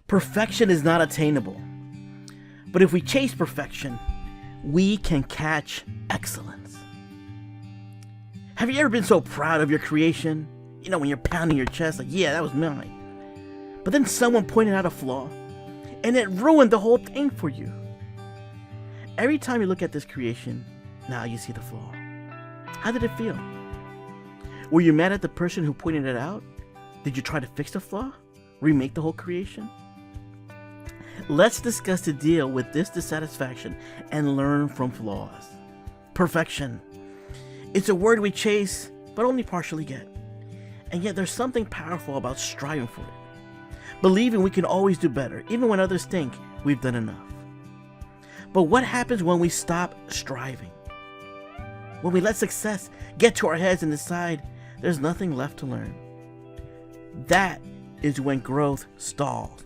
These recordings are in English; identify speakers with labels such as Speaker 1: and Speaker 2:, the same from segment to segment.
Speaker 1: Perfection is not attainable, but if we chase perfection, we can catch excellence. Have you ever been so proud of your creation? You know, when you're pounding your chest like, yeah, that was mine. But then someone pointed out a flaw, and it ruined the whole thing for you. Every time you look at this creation, now you see the flaw. How did it feel? Were you mad at the person who pointed it out? Did you try to fix the flaw? Remake the whole creation? Let's discuss the deal with this dissatisfaction and learn from flaws. Perfection. It's a word we chase, but only partially get. And yet there's something powerful about striving for it. Believing we can always do better, even when others think we've done enough. But what happens when we stop striving? When we let success get to our heads and decide there's nothing left to learn? That is when growth stalls,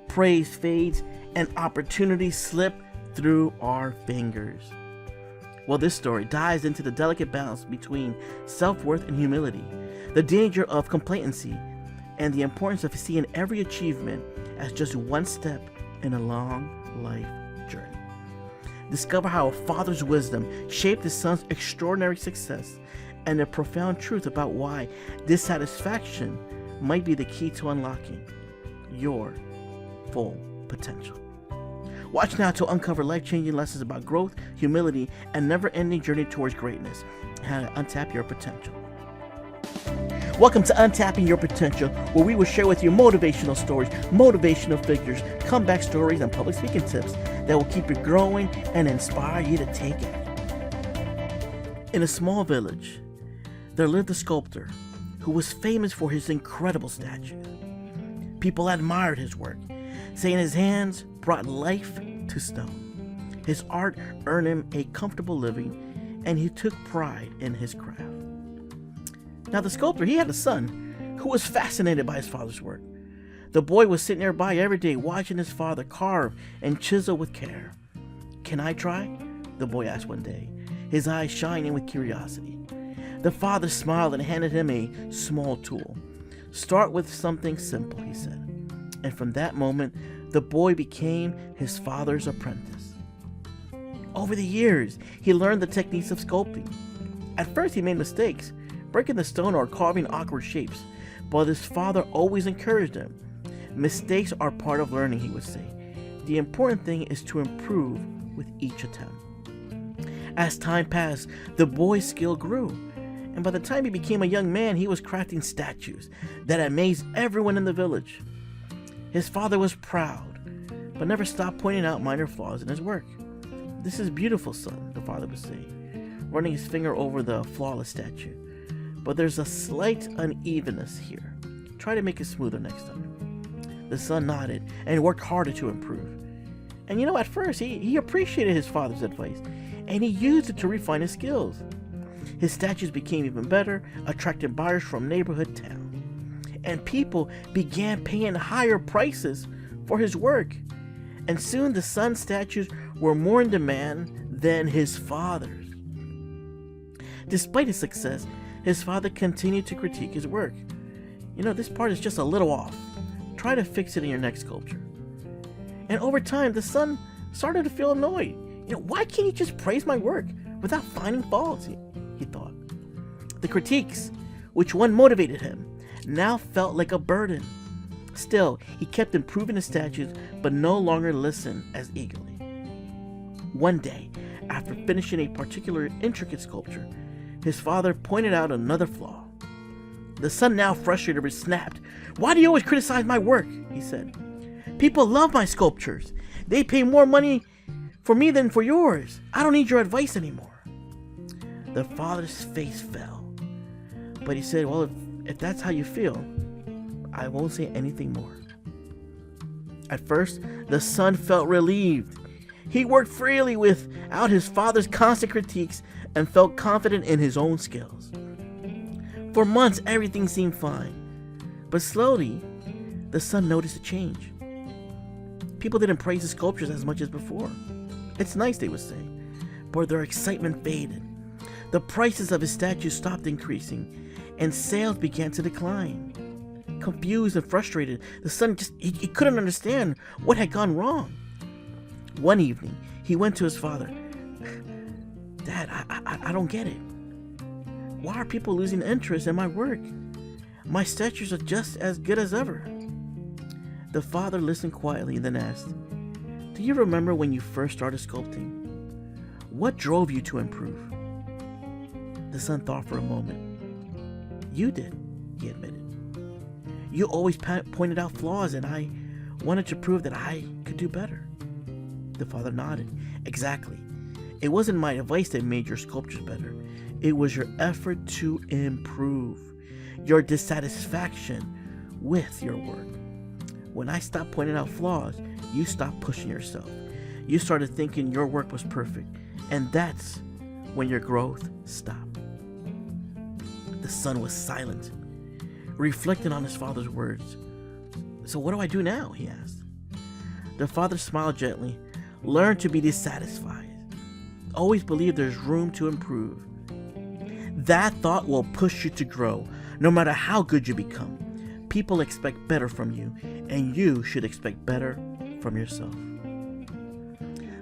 Speaker 1: praise fades, and opportunities slip through our fingers. Well, this story dives into the delicate balance between self-worth and humility, the danger of complacency, and the importance of seeing every achievement as just one step in a long life journey. Discover how a father's wisdom shaped his son's extraordinary success, and the profound truth about why dissatisfaction might be the key to unlocking your full potential. Watch now to uncover life-changing lessons about growth, humility, and never-ending journey towards greatness, and how to untap your potential. Welcome to Untapping Your Potential, where we will share with you motivational stories, motivational figures, comeback stories, and public speaking tips that will keep you growing and inspire you to take it. In a small village, there lived a sculptor who was famous for his incredible statues. People admired his work, saying his hands brought life to stone. His art earned him a comfortable living, and he took pride in his craft. Now the sculptor, he had a son who was fascinated by his father's work. The boy was sitting nearby every day watching his father carve and chisel with care. "Can I try?" the boy asked one day, his eyes shining with curiosity. The father smiled and handed him a small tool. "Start with something simple," he said. And from that moment, the boy became his father's apprentice. Over the years, he learned the techniques of sculpting. At first, he made mistakes, breaking the stone or carving awkward shapes, but his father always encouraged him. "Mistakes are part of learning," he would say. "The important thing is to improve with each attempt." As time passed, the boy's skill grew, and by the time he became a young man, he was crafting statues that amazed everyone in the village. His father was proud, but never stopped pointing out minor flaws in his work. "This is beautiful, son," the father would say, running his finger over the flawless statue. "But there's a slight unevenness here. Try to make it smoother next time." The son nodded and worked harder to improve. And at first he appreciated his father's advice, and he used it to refine his skills. His statues became even better, attracting buyers from neighborhood towns. And people began paying higher prices for his work. And soon the son's statues were more in demand than his father's. Despite his success, his father continued to critique his work. "This part is just a little off. Try to fix it in your next sculpture." And over time, the son started to feel annoyed. "Why can't he just praise my work without finding faults?" he thought. The critiques, which one motivated him, now felt like a burden. Still, he kept improving his statues, but no longer listened as eagerly. One day, after finishing a particularly intricate sculpture, his father pointed out another flaw. The son, now frustrated, snapped. "Why do you always criticize my work?" he said. "People love my sculptures. They pay more money for me than for yours. I don't need your advice anymore." The father's face fell, but he said, "Well, if that's how you feel, I won't say anything more." At first, the son felt relieved. He worked freely without his father's constant critiques and felt confident in his own skills. For months, everything seemed fine, but slowly, the son noticed a change. People didn't praise his sculptures as much as before. "It's nice," they would say, but their excitement faded. The prices of his statues stopped increasing, and sales began to decline. confused and frustrated. The son he couldn't understand what had gone wrong. One evening, he went to his father. Dad, I don't get it. Why are people losing interest in my work? My statues are just as good as ever. The father listened quietly and then asked, do you remember when you first started sculpting? What drove you to improve? The son thought for a moment. You did, he admitted. You always pointed out flaws, and I wanted to prove that I could do better. The father nodded. Exactly. It wasn't my advice that made your sculptures better. It was your effort to improve, your dissatisfaction with your work. When I stopped pointing out flaws, you stopped pushing yourself. You started thinking your work was perfect, and that's when your growth stopped. The son was silent, reflecting on his father's words. So what do I do now? He asked. The father smiled gently. Learn to be dissatisfied. Always believe there's room to improve. That thought will push you to grow, no matter how good you become. People expect better from you, and you should expect better from yourself.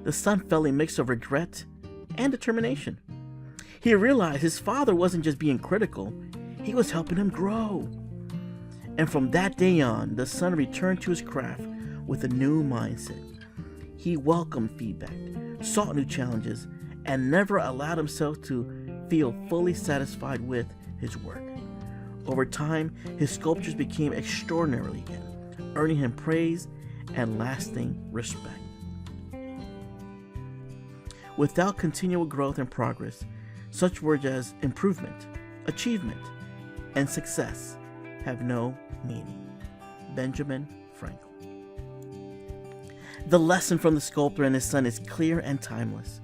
Speaker 1: The son felt a mix of regret and determination. He realized his father wasn't just being critical, he was helping him grow. And from that day on, the son returned to his craft with a new mindset. He welcomed feedback, sought new challenges, and never allowed himself to feel fully satisfied with his work. Over time, his sculptures became extraordinary again, earning him praise and lasting respect. Without continual growth and progress, such words as improvement, achievement, and success have no meaning. Benjamin Franklin. The lesson from the sculptor and his son is clear and timeless.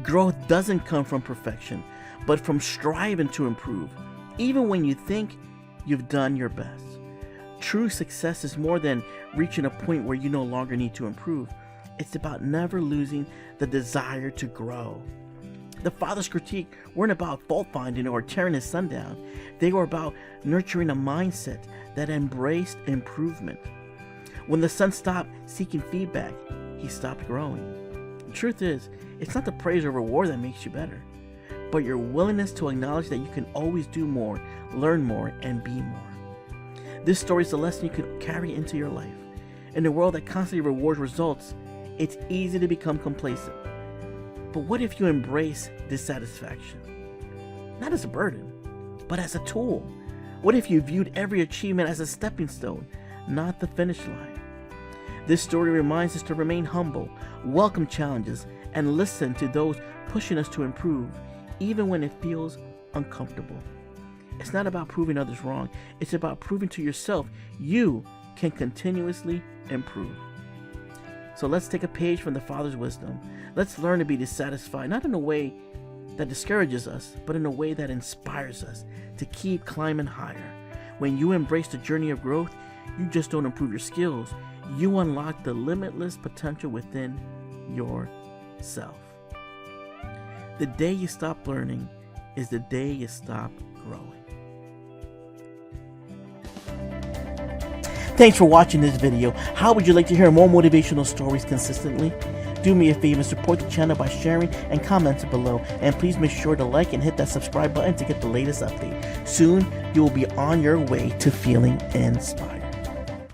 Speaker 1: Growth doesn't come from perfection, but from striving to improve, even when you think you've done your best. True success is more than reaching a point where you no longer need to improve. It's about never losing the desire to grow. The father's critique weren't about fault finding or tearing his son down. They were about nurturing a mindset that embraced improvement. When the son stopped seeking feedback, he stopped growing. The truth is, it's not the praise or reward that makes you better, but your willingness to acknowledge that you can always do more, learn more, and be more. This story is a lesson you could carry into your life. In a world that constantly rewards results, it's easy to become complacent. But what if you embrace dissatisfaction? Not as a burden, but as a tool. What if you viewed every achievement as a stepping stone, not the finish line? This story reminds us to remain humble, welcome challenges, and listen to those pushing us to improve, even when it feels uncomfortable. It's not about proving others wrong. It's about proving to yourself you can continuously improve. So let's take a page from the Father's wisdom. Let's learn to be dissatisfied, not in a way that discourages us, but in a way that inspires us to keep climbing higher. When you embrace the journey of growth, you just don't improve your skills. You unlock the limitless potential within yourself. The day you stop learning is the day you stop growing. Thanks for watching this video. How would you like to hear more motivational stories consistently? Do me a favor and support the channel by sharing and commenting below. And please make sure to like and hit that subscribe button to get the latest update. Soon, you will be on your way to feeling inspired.